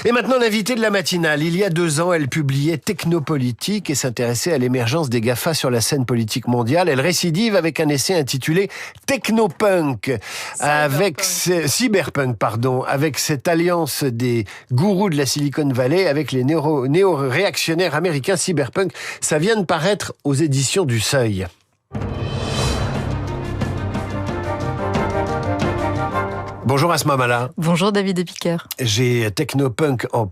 Et maintenant, l'invité de la matinale. Il y a 2 ans, elle publiait Technopolitique et s'intéressait à l'émergence des GAFA sur la scène politique mondiale. Elle récidive avec un essai intitulé Technopunk, avec cette alliance des gourous de la Silicon Valley avec les néo-réactionnaires américains. Cyberpunk, ça vient de paraître aux éditions du Seuil. Bonjour Asma Mala. Bonjour David Epiker. J'ai Technopunk en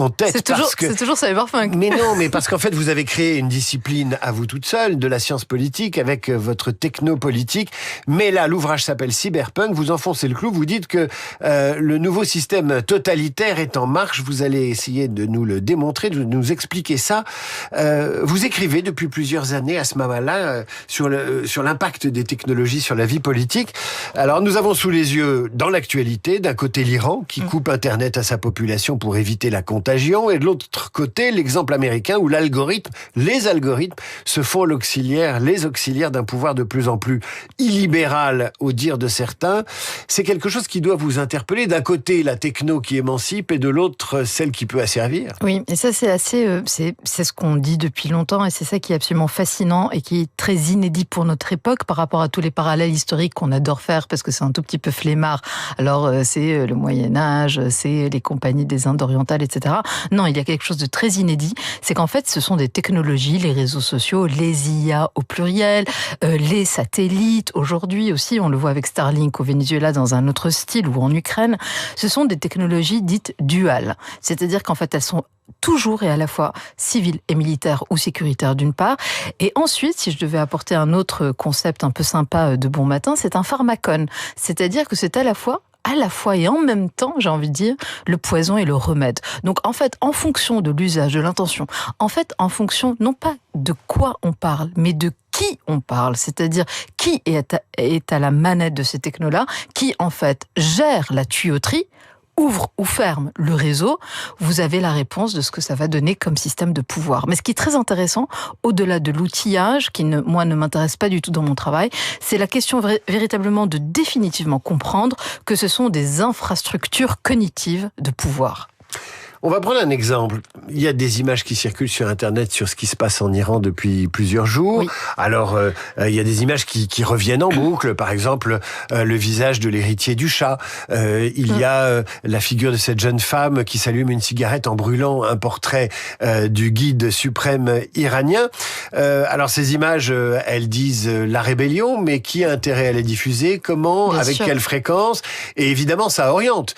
tête. C'est toujours Cyberpunk. Mais non, mais parce qu'en fait, vous avez créé une discipline à vous toute seule, de la science politique, avec votre technopolitique. Mais là, l'ouvrage s'appelle Cyberpunk. Vous enfoncez le clou. Vous dites que le nouveau système totalitaire est en marche. Vous allez essayer de nous le démontrer, de nous expliquer ça. Vous écrivez depuis plusieurs années à ce moment-là sur l'impact des technologies sur la vie politique. Alors, nous avons sous les yeux, dans l'actualité, d'un côté l'Iran, qui coupe Internet à sa population pour éviter la contagion, et de l'autre côté, l'exemple américain où les algorithmes se font les auxiliaires d'un pouvoir de plus en plus illibéral, au dire de certains. C'est quelque chose qui doit vous interpeller. D'un côté, la techno qui émancipe, et de l'autre, celle qui peut asservir. Oui, et ça, c'est ce qu'on dit depuis longtemps, et c'est ça qui est absolument fascinant et qui est très inédit pour notre époque par rapport à tous les parallèles historiques qu'on adore faire parce que c'est un tout petit peu flemmard. Alors, c'est le Moyen-Âge, c'est les compagnies des Indes orientales, etc. Non, il y a quelque chose de très inédit, c'est qu'en fait, ce sont des technologies, les réseaux sociaux, les IA au pluriel, les satellites, aujourd'hui aussi, on le voit avec Starlink au Venezuela dans un autre style, ou en Ukraine, ce sont des technologies dites duales. C'est-à-dire qu'en fait, elles sont toujours et à la fois civiles et militaires ou sécuritaires d'une part. Et ensuite, si je devais apporter un autre concept un peu sympa de bon matin, c'est un pharmacone. C'est-à-dire que c'est à la fois et en même temps, j'ai envie de dire, le poison et le remède. Donc en fait, en fonction de l'usage, de l'intention, en fait, en fonction non pas de quoi on parle, mais de qui on parle, c'est-à-dire qui est à la manette de ces technos-là, qui en fait gère la tuyauterie, ouvre ou ferme le réseau, vous avez la réponse de ce que ça va donner comme système de pouvoir. Mais ce qui est très intéressant, au-delà de l'outillage, qui ne m'intéresse pas du tout dans mon travail, c'est la question véritablement de définitivement comprendre que ce sont des infrastructures cognitives de pouvoir. On va prendre un exemple. Il y a des images qui circulent sur Internet sur ce qui se passe en Iran depuis plusieurs jours. Oui. Alors, il y a des images qui reviennent en boucle. Par exemple, le visage de l'héritier du Shah. Il y a la figure de cette jeune femme qui s'allume une cigarette en brûlant un portrait du guide suprême iranien. Alors, ces images, elles disent la rébellion, mais qui a intérêt à les diffuser? Comment? Bien avec sûr. Quelle fréquence? Et évidemment, ça oriente.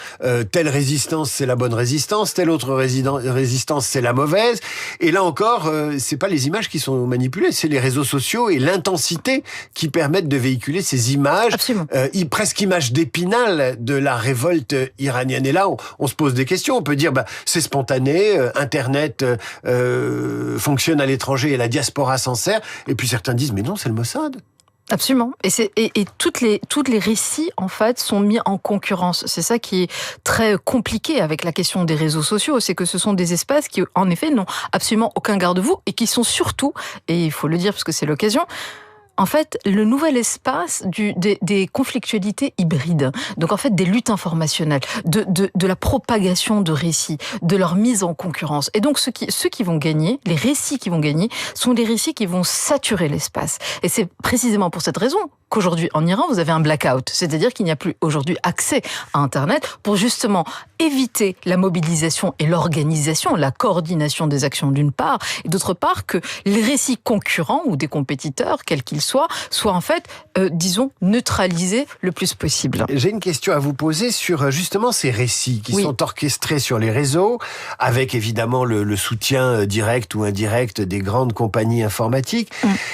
Telle résistance, c'est la bonne résistance. Telle autre résistance, c'est la mauvaise. Et là encore, c'est pas les images qui sont manipulées, c'est les réseaux sociaux et l'intensité qui permettent de véhiculer ces images, presque images d'Épinal de la révolte iranienne. Et là, on se pose des questions. On peut dire, c'est spontané, Internet fonctionne à l'étranger et la diaspora s'en sert. Et puis certains disent, mais non, c'est le Mossad. Absolument. Et toutes les récits, en fait, sont mis en concurrence. C'est ça qui est très compliqué avec la question des réseaux sociaux. C'est que ce sont des espaces qui, en effet, n'ont absolument aucun garde-fou et qui sont surtout, et il faut le dire parce que c'est l'occasion, en fait, le nouvel espace des conflictualités hybrides. Donc, en fait, des luttes informationnelles, de la propagation de récits, de leur mise en concurrence. Et donc, ceux qui vont gagner, les récits qui vont gagner, sont des récits qui vont saturer l'espace. Et c'est précisément pour cette raison qu'aujourd'hui, en Iran, vous avez un blackout. C'est-à-dire qu'il n'y a plus aujourd'hui accès à Internet pour justement éviter la mobilisation et l'organisation, la coordination des actions d'une part, et d'autre part que les récits concurrents ou des compétiteurs, quels qu'ils soient en fait, disons, neutralisés le plus possible. J'ai une question à vous poser sur justement ces récits qui sont orchestrés sur les réseaux, avec évidemment le soutien direct ou indirect des grandes compagnies informatiques.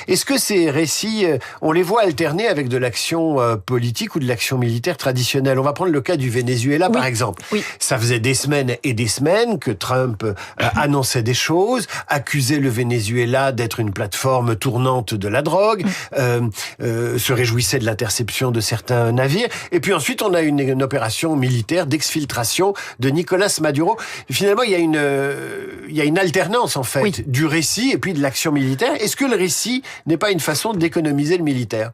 Est-ce que ces récits, on les voit alterner avec de l'action politique ou de l'action militaire traditionnelle? On va prendre le cas du Venezuela, par exemple. Oui. Ça faisait des semaines et des semaines que Trump annonçait des choses, accusait le Venezuela d'être une plateforme tournante de la drogue, se réjouissait de l'interception de certains navires. Et puis ensuite, on a une opération militaire d'exfiltration de Nicolas Maduro. Et finalement, il y a une alternance, en fait, du récit et puis de l'action militaire. Est-ce que le récit n'est pas une façon d'économiser le militaire ?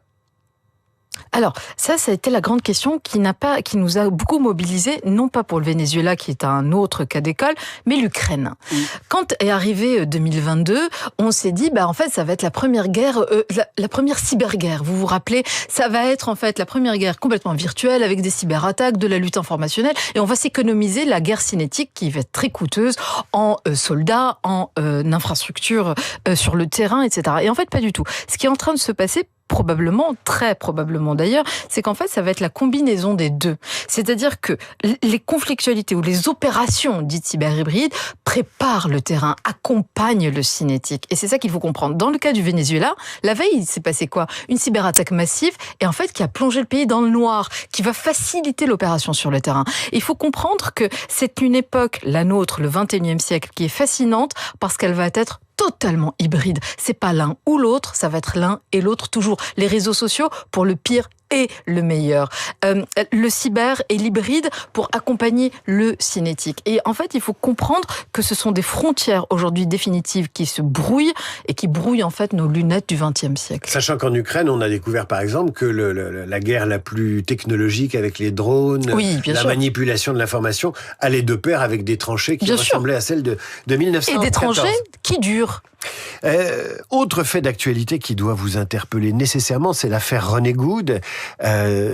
Alors, ça a été la grande question qui nous a beaucoup mobilisés, non pas pour le Venezuela, qui est un autre cas d'école, mais l'Ukraine. Quand est arrivé 2022, on s'est dit, en fait, ça va être la première guerre, la première cyberguerre. Vous vous rappelez, ça va être en fait la première guerre complètement virtuelle, avec des cyberattaques, de la lutte informationnelle, et on va s'économiser la guerre cinétique qui va être très coûteuse en soldats, en infrastructures sur le terrain, etc. Et en fait, pas du tout. Ce qui est en train de se passer, probablement, très probablement d'ailleurs, c'est qu'en fait, ça va être la combinaison des deux. C'est-à-dire que les conflictualités ou les opérations dites cyberhybrides préparent le terrain, accompagnent le cinétique. Et c'est ça qu'il faut comprendre. Dans le cas du Venezuela, la veille, il s'est passé quoi ? Une cyberattaque massive et en fait qui a plongé le pays dans le noir, qui va faciliter l'opération sur le terrain. Il faut comprendre que c'est une époque, la nôtre, le 21e siècle, qui est fascinante parce qu'elle va être totalement hybride. C'est pas l'un ou l'autre, ça va être l'un et l'autre toujours. Les réseaux sociaux pour le pire et le meilleur. Le cyber et l'hybride pour accompagner le cinétique. Et en fait, il faut comprendre que ce sont des frontières aujourd'hui définitives qui se brouillent et qui brouillent en fait nos lunettes du XXe siècle. Sachant qu'en Ukraine, on a découvert par exemple que la guerre la plus technologique avec les drones, manipulation de l'information, allait de pair avec des tranchées qui ressemblaient à celles de 1914. Et des tranchées qui durent. Autre fait d'actualité qui doit vous interpeller nécessairement, c'est l'affaire René Good.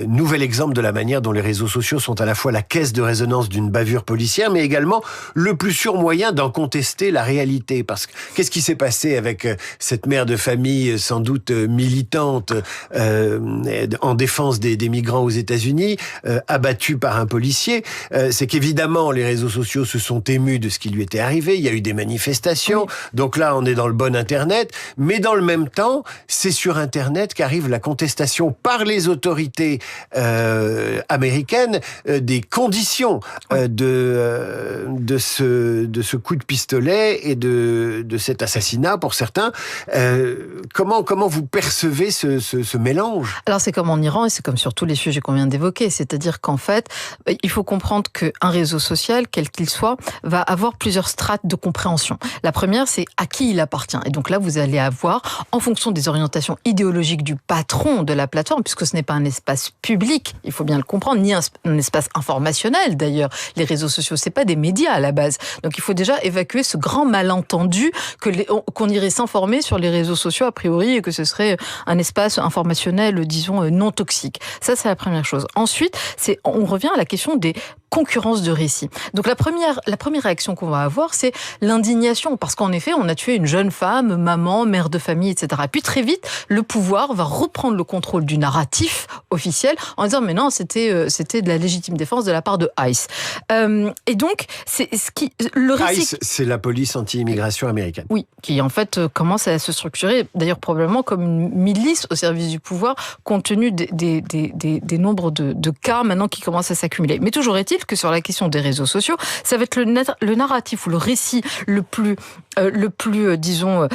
Nouvel exemple de la manière dont les réseaux sociaux sont à la fois la caisse de résonance d'une bavure policière, mais également le plus sûr moyen d'en contester la réalité. Parce que qu'est-ce qui s'est passé avec cette mère de famille sans doute militante en défense des migrants aux États-Unis, abattue par un policier? C'est qu'évidemment les réseaux sociaux se sont émus de ce qui lui était arrivé. Il y a eu des manifestations. Donc là, on est dans le bon Internet, mais dans le même temps, c'est sur Internet qu'arrive la contestation par les autorités américaines des conditions de ce coup de pistolet et de cet assassinat pour certains. Comment vous percevez ce mélange ? Alors c'est comme en Iran et c'est comme sur tous les sujets qu'on vient d'évoquer, c'est-à-dire qu'en fait, il faut comprendre qu'un réseau social, quel qu'il soit, va avoir plusieurs strates de compréhension. La première, c'est à qui il appartient. Et donc là, vous allez avoir, en fonction des orientations idéologiques du patron de la plateforme, puisque ce n'est pas un espace public, il faut bien le comprendre, ni un espace informationnel d'ailleurs. Les réseaux sociaux, c'est pas des médias à la base. Donc il faut déjà évacuer ce grand malentendu qu'on irait s'informer sur les réseaux sociaux a priori et que ce serait un espace informationnel, disons, non toxique. Ça, c'est la première chose. Ensuite, on revient à la question des concurrence de récits. Donc la première réaction qu'on va avoir, c'est l'indignation, parce qu'en effet, on a tué une jeune femme, maman, mère de famille, etc. Et puis très vite, le pouvoir va reprendre le contrôle du narratif officiel en disant mais non, c'était de la légitime défense de la part de ICE. Et donc, le récit... ICE, c'est la police anti-immigration américaine. Oui, qui en fait commence à se structurer, d'ailleurs probablement comme une milice au service du pouvoir, compte tenu des nombres de cas maintenant qui commencent à s'accumuler. Mais toujours est-il que sur la question des réseaux sociaux, ça va être le narratif ou le récit le plus disons,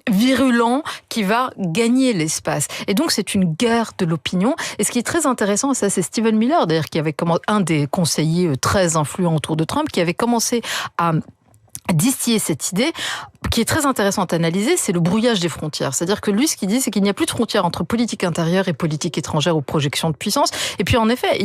virulent qui va gagner l'espace. Et donc, c'est une guerre de l'opinion. Et ce qui est très intéressant, ça, c'est Stephen Miller, d'ailleurs, qui avait un des conseillers très influents autour de Trump, qui avait commencé à distiller cette idée, qui est très intéressante à analyser, c'est le brouillage des frontières. C'est-à-dire que lui, ce qu'il dit, c'est qu'il n'y a plus de frontières entre politique intérieure et politique étrangère ou projection de puissance. Et puis, en effet,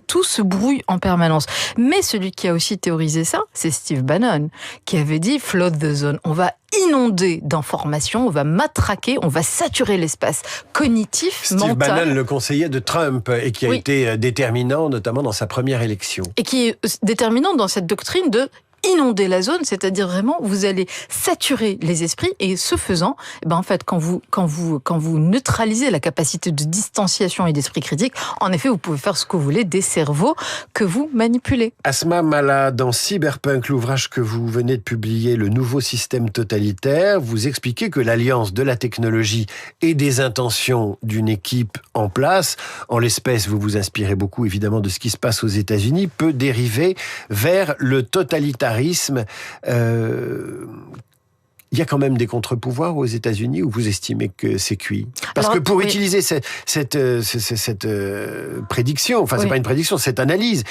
tout se brouille en permanence. Mais celui qui a aussi théorisé ça, c'est Steve Bannon, qui avait dit « flood the zone ». On va inonder d'informations, on va matraquer, on va saturer l'espace cognitif, mental. Steve Bannon, le conseiller de Trump, et qui a été déterminant, notamment dans sa première élection. Et qui est déterminant dans cette doctrine de inonder la zone, c'est-à-dire vraiment vous allez saturer les esprits et ce faisant, en fait quand vous neutralisez la capacité de distanciation et d'esprit critique, en effet vous pouvez faire ce que vous voulez des cerveaux que vous manipulez. Asma Mala, dans Cyberpunk, l'ouvrage que vous venez de publier, Le nouveau système totalitaire, vous expliquez que l'alliance de la technologie et des intentions d'une équipe en place, en l'espèce vous vous inspirez beaucoup évidemment de ce qui se passe aux États-Unis, peut dériver vers le totalitarisme. il y a quand même des contre-pouvoirs aux États-Unis, ou vous estimez que c'est cuit? Parce que pour utiliser cette prédiction, enfin c'est pas une prédiction, cette analyse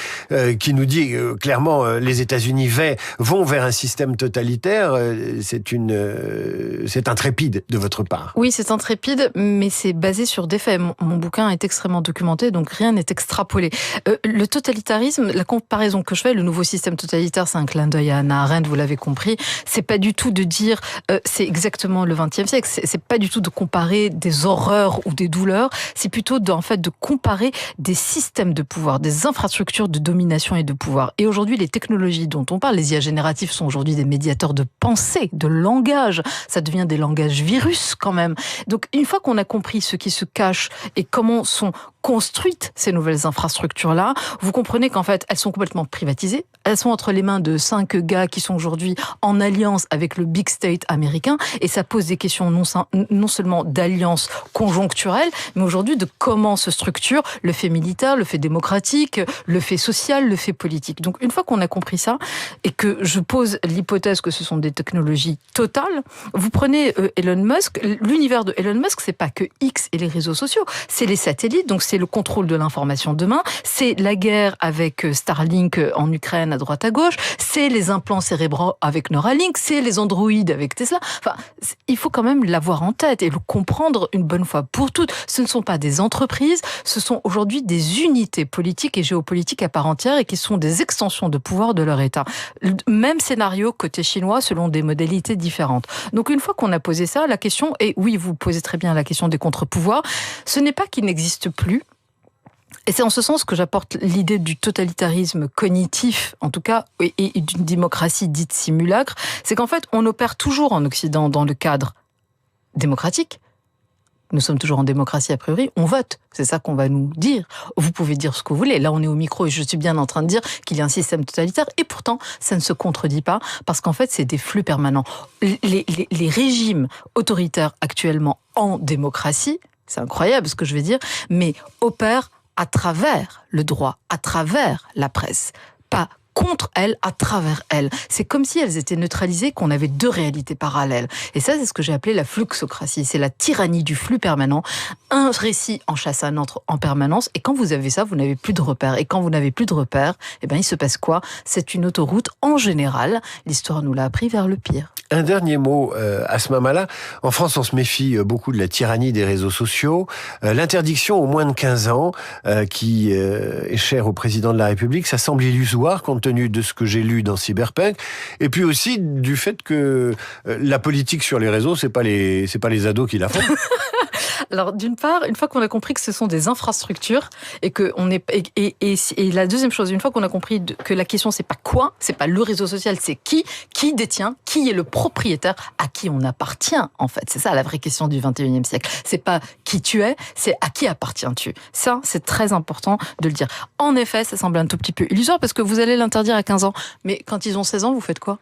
qui nous dit clairement les États-Unis vont vers un système totalitaire, c'est intrépide de votre part. Oui, c'est intrépide, mais c'est basé sur des faits. Mon bouquin est extrêmement documenté, donc rien n'est extrapolé. Le totalitarisme, la comparaison que je fais, le nouveau système totalitaire, c'est un clin d'œil à Hannah Arendt, vous l'avez compris. C'est pas du tout de dire c'est exactement le XXe siècle. C'est pas du tout de comparer des horreurs ou des douleurs. C'est plutôt de comparer des systèmes de pouvoir, des infrastructures de domination et de pouvoir. Et aujourd'hui, les technologies dont on parle, les IA génératifs sont aujourd'hui des médiateurs de pensée, de langage. Ça devient des langages virus quand même. Donc une fois qu'on a compris ce qui se cache et comment sont construites ces nouvelles infrastructures-là, vous comprenez qu'en fait, elles sont complètement privatisées. Elles sont entre les mains de 5 gars qui sont aujourd'hui en alliance avec le big state américain. Et ça pose des questions non seulement d'alliance conjoncturelle, mais aujourd'hui de comment se structure le fait militaire, le fait démocratique, le fait social, le fait politique. Donc une fois qu'on a compris ça, et que je pose l'hypothèse que ce sont des technologies totales, vous prenez Elon Musk, l'univers de Elon Musk, c'est pas que X et les réseaux sociaux, c'est les satellites, donc c'est le contrôle de l'information demain, c'est la guerre avec Starlink en Ukraine à droite à gauche, c'est les implants cérébraux avec Neuralink, c'est les androïdes avec Tesla. Enfin, il faut quand même l'avoir en tête et le comprendre une bonne fois pour toutes. Ce ne sont pas des entreprises, ce sont aujourd'hui des unités politiques et géopolitiques à part entière et qui sont des extensions de pouvoir de leur État. Même scénario côté chinois selon des modalités différentes. Donc une fois qu'on a posé ça, la question, et oui, vous posez très bien la question des contre-pouvoirs, ce n'est pas qu'ils n'existent plus. Et c'est en ce sens que j'apporte l'idée du totalitarisme cognitif, en tout cas, et d'une démocratie dite simulacre. C'est qu'en fait, on opère toujours en Occident dans le cadre démocratique. Nous sommes toujours en démocratie a priori, on vote. C'est ça qu'on va nous dire. Vous pouvez dire ce que vous voulez. Là, on est au micro et je suis bien en train de dire qu'il y a un système totalitaire. Et pourtant, ça ne se contredit pas parce qu'en fait, c'est des flux permanents. Les régimes autoritaires actuellement en démocratie, c'est incroyable ce que je vais dire, mais opèrent à travers le droit, à travers la presse, pas contre elles, à travers elles. C'est comme si elles étaient neutralisées, qu'on avait deux réalités parallèles. Et ça, c'est ce que j'ai appelé la fluxocratie. C'est la tyrannie du flux permanent. Un récit en chasse un autre en permanence. Et quand vous avez ça, vous n'avez plus de repères. Et quand vous n'avez plus de repères, eh ben, il se passe quoi? C'est une autoroute, en général, l'histoire nous l'a appris, vers le pire. Un dernier mot, Asma Mala. En France, on se méfie beaucoup de la tyrannie des réseaux sociaux. L'interdiction aux moins de 15 ans, qui est chère au président de la République, ça semble illusoire compte tenu de ce que j'ai lu dans Cyberpunk. Et puis aussi du fait que la politique sur les réseaux, c'est pas les ados qui la font. Alors, d'une part, une fois qu'on a compris que ce sont des infrastructures et que on est et la deuxième chose, une fois qu'on a compris que la question c'est pas quoi, c'est pas le réseau social, c'est qui détient, qui est le propriétaire, à qui on appartient en fait. C'est ça la vraie question du 21e siècle. C'est pas qui tu es, c'est à qui appartiens-tu. Ça, c'est très important de le dire. En effet, ça semble un tout petit peu illusoire parce que vous allez l'interdire à 15 ans, mais quand ils ont 16 ans, vous faites quoi ?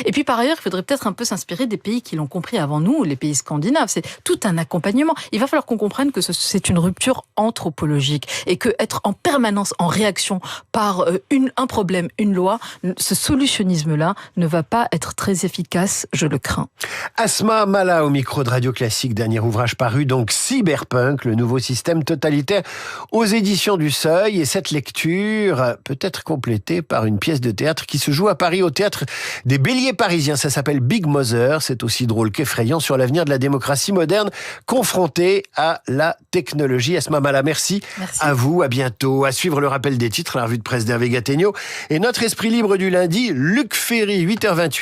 Et puis par ailleurs, il faudrait peut-être un peu s'inspirer des pays qui l'ont compris avant nous, les pays scandinaves. C'est tout un accompagnement. Il va falloir qu'on comprenne que c'est une rupture anthropologique et que être en permanence en réaction par un problème, une loi, ce solutionnisme-là ne va pas être très efficace, je le crains. Asma Mala au micro de Radio Classique, dernier ouvrage paru, donc Cyberpunk, le nouveau système totalitaire aux éditions du Seuil. Et cette lecture peut être complétée par une pièce de théâtre qui se joue à Paris au théâtre des Béliers parisiens. Ça s'appelle Big Mother. C'est aussi drôle qu'effrayant sur l'avenir de la démocratie moderne confrontée à la technologie. Asma Mala, merci. À vous, à bientôt. À suivre le rappel des titres, la revue de presse d'Hervé Gattegno et notre esprit libre du lundi, Luc Ferry, 8h28.